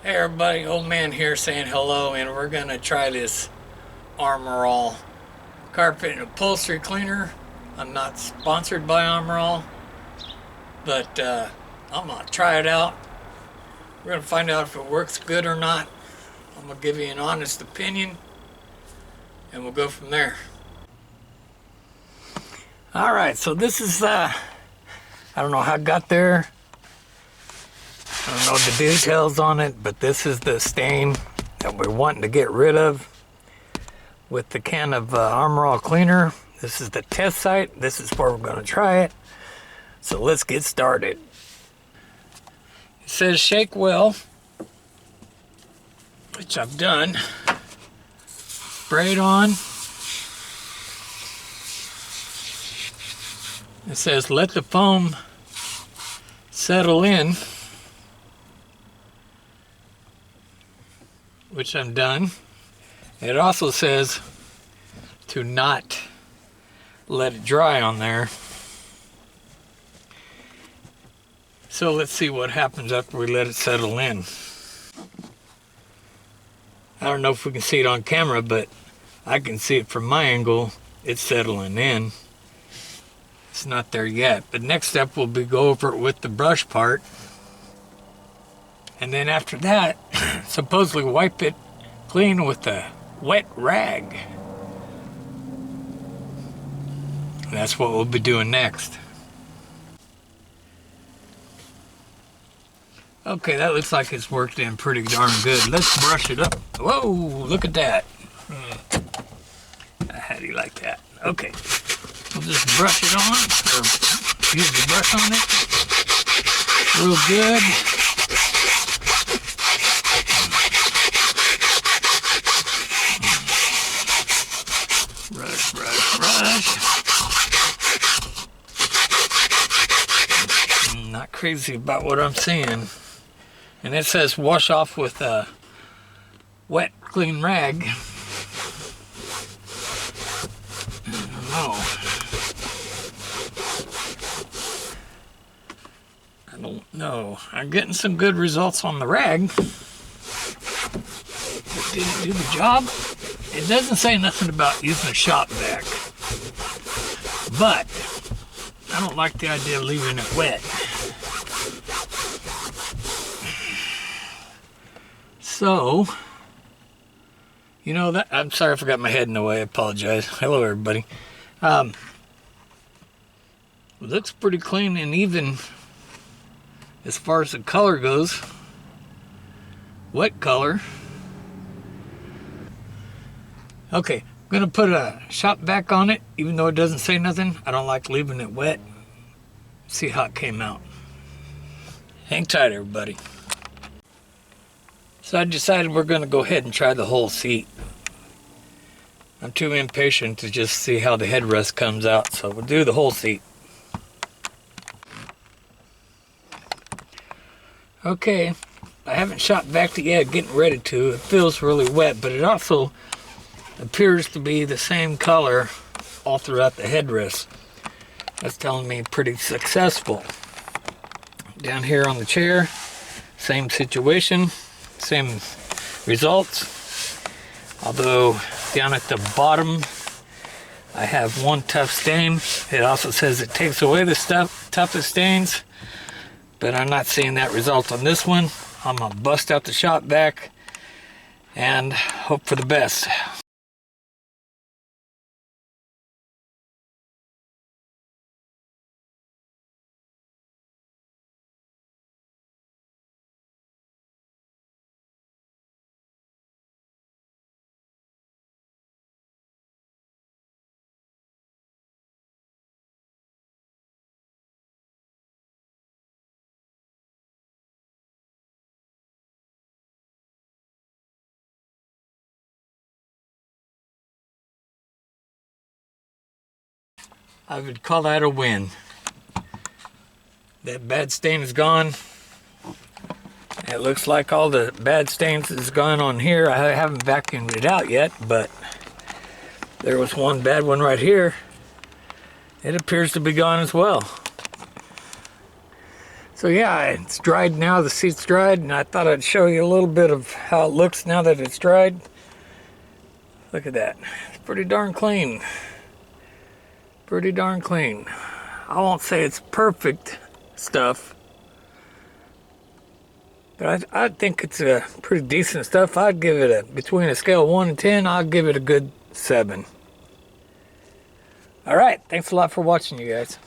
Hey everybody, old man here saying hello, and we're gonna try this Armor All carpet and upholstery cleaner. I'm not sponsored by Armor All, but I'm gonna try it out. We're gonna find out if it works good or not. I'm gonna give you an honest opinion, and we'll go from there. All right, so this is I don't know how it got there. I don't know the details on it, but this is the stain that we're wanting to get rid of with the can of Armor All cleaner. This is the test site. This is where we're going to try it. So let's get started. It says shake well, which I've done. Spray it on. It says let the foam settle in, which I'm done. It also says to not let it dry on there. So let's see what happens after we let it settle in. I don't know if we can see it on camera, but I can see it from my angle. It's settling in. It's not there yet, but next step will be go over it with the brush part. And then after that, supposedly wipe it clean with a wet rag. And that's what we'll be doing next. Okay, that looks like it's worked in pretty darn good. Let's brush it up. Whoa, look at that. How do you like that? Okay, we'll just brush it on, or use the brush on it. Real good. Brush, brush, brush. I'm not crazy about what I'm seeing. And it says wash off with a wet, clean rag. I don't know. I'm getting some good results on the rag. But did it do the job? It doesn't say nothing about using a shop vac. But I don't like the idea of leaving it wet. So, you know that, I'm sorry I forgot my head in the way, I apologize. Hello everybody. Looks pretty clean and even as far as the color goes. Wet color. Okay, I'm gonna put a shop vac on it, even though it doesn't say nothing. I don't like leaving it wet. See how it came out. Hang tight everybody. So I decided we're going to go ahead and try the whole seat. I'm too impatient to just see how the headrest comes out, so we'll do the whole seat. Okay, I haven't shot vac it yet, getting ready to. It feels really wet, but it also appears to be the same color all throughout the headrest. That's telling me pretty successful. Down here on the chair, same situation. Same results, although down at the bottom I have one tough stain. It also says it takes away the toughest stains, but I'm not seeing that result on this one. I'm gonna bust out the shop vac and hope for the best. I would call that a win. That bad stain is gone. It looks like all the bad stains is gone on here. I haven't vacuumed it out yet, but there was one bad one right here. It appears to be gone as well. So yeah, it's dried now, the seat's dried, and I thought I'd show you a little bit of how it looks now that it's dried. Look at that. It's pretty darn clean. Pretty darn clean. I won't say it's perfect stuff, but I think it's a pretty decent stuff. I'd give it between a scale of 1 and 10, I'd give it a good 7. All right, thanks a lot for watching, you guys.